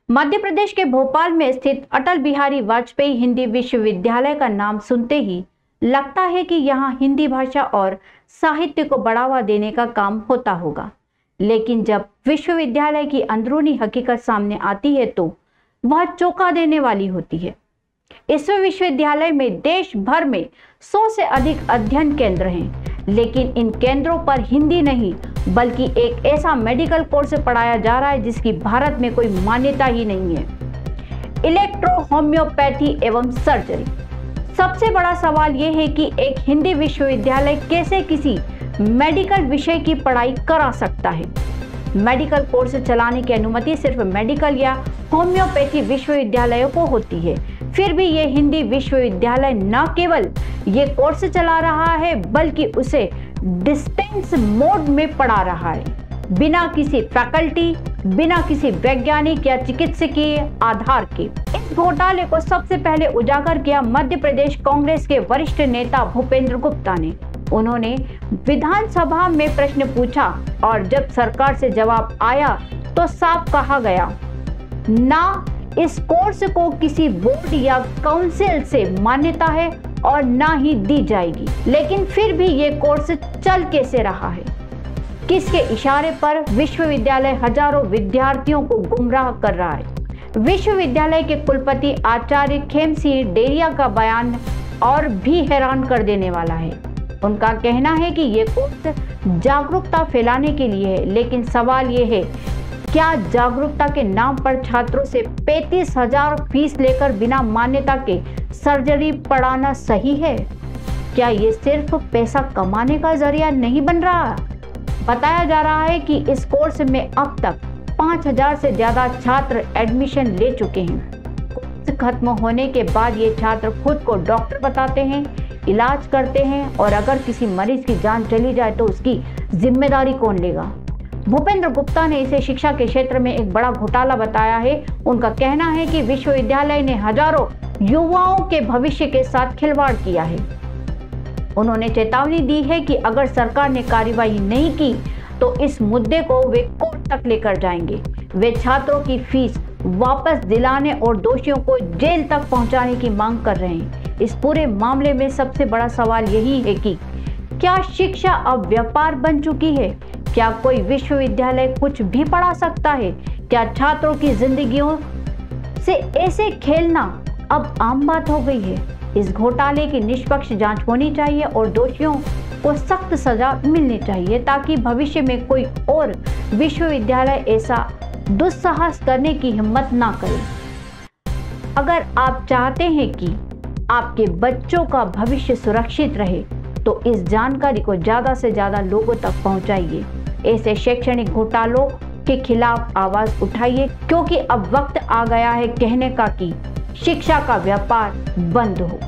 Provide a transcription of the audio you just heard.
मध्य प्रदेश के भोपाल में स्थित अटल बिहारी वाजपेयी हिंदी विश्वविद्यालय का नाम सुनते ही लगता है कि यहाँ हिंदी भाषा और साहित्य को बढ़ावा देने का काम होता होगा। लेकिन जब विश्वविद्यालय की अंदरूनी हकीकत सामने आती है तो वह चौंका देने वाली होती है। इस विश्वविद्यालय में देश भर में 100 से अधिक अध्ययन केंद्र हैं, लेकिन इन केंद्रों पर हिंदी नहीं बल्कि एक ऐसा मेडिकल कोर्स पढ़ाया जा रहा है जिसकी भारत में कोई मान्यता ही नहीं है, इलेक्ट्रो होम्योपैथी एवं सर्जरी। सबसे बड़ा सवाल यह है कि एक हिंदी विश्वविद्यालय कैसे किसी मेडिकल विषय की पढ़ाई करा सकता है। मेडिकल कोर्स चलाने की अनुमति सिर्फ मेडिकल या होम्योपैथी विश्वविद्यालयों को होती है। फिर भी ये हिंदी विश्वविद्यालय न केवल ये कोर्स चला रहा है बल्कि उसे डिस्टेंस मोड में पढ़ा रहा है, बिना किसी फैकल्टी, बिना किसी वैज्ञानिक या चिकित्सकीय आधार के। इस घोटाले को सबसे पहले उजागर किया मध्य प्रदेश कांग्रेस के वरिष्ठ नेता भूपेंद्र गुप्ता ने। उन्होंने विधानसभा में प्रश्न पूछा और जब सरकार से जवाब आया तो साफ कहा गया, ना इस कोर्स को किसी बोर्ड या काउंसिल से मान्यता है और ना ही दी जाएगी। लेकिन फिर भी ये कोर्स चल कैसे रहा है? किसके इशारे पर विश्वविद्यालय हजारों विद्यार्थियों को गुमराह कर रहा है? विश्वविद्यालय के कुलपति आचार्य खेम सिंह डेरिया का बयान और भी हैरान कर देने वाला है। उनका कहना है कि ये कोर्स जागरूकता फैलाने के लिए है, लेकिन सवाल ये है, क्या जागरूकता के नाम पर छात्रों से 35,000 फीस लेकर बिना मान्यता के सर्जरी पढ़ाना सही है? क्या ये सिर्फ पैसा कमाने का जरिया नहीं बन रहा? बताया जा रहा है कि इस कोर्स में अब तक 5,000 से ज्यादा छात्र एडमिशन ले चुके हैं। कोर्स खत्म होने के बाद ये छात्र खुद को डॉक्टर बताते हैं, इलाज करते हैं और अगर किसी मरीज की जान चली जाए तो उसकी जिम्मेदारी कौन लेगा? भूपेंद्र गुप्ता ने इसे शिक्षा के क्षेत्र में एक बड़ा घोटाला बताया है। उनका कहना है कि विश्वविद्यालय ने हजारों युवाओं के भविष्य के साथ खिलवाड़ किया है। उन्होंने चेतावनी दी है कि अगर सरकार ने कार्रवाई नहीं की तो इस मुद्दे को वे कोर्ट तक लेकर जाएंगे। वे छात्रों की फीस वापस दिलाने और दोषियों को जेल तक पहुंचाने की मांग कर रहे हैं। इस पूरे मामले में सबसे बड़ा सवाल यही है कि क्या शिक्षा अब व्यापार बन चुकी है? क्या कोई विश्वविद्यालय कुछ भी पढ़ा सकता है? क्या छात्रों की जिंदगियों से ऐसे खेलना अब आम बात हो गई है? इस घोटाले की निष्पक्ष जांच होनी चाहिए और दोषियों को सख्त सजा मिलनी चाहिए ताकि भविष्य में कोई और विश्वविद्यालय ऐसा दुस्साहस करने की हिम्मत ना करे। अगर आप चाहते हैं कि आपके बच्चों का भविष्य सुरक्षित रहे तो इस जानकारी को ज्यादा से ज्यादा लोगों तक पहुंचाइए। ऐसे शैक्षणिक घोटालों के खिलाफ आवाज उठाइए, क्योंकि अब वक्त आ गया है कहने का कि शिक्षा का व्यापार बंद हो।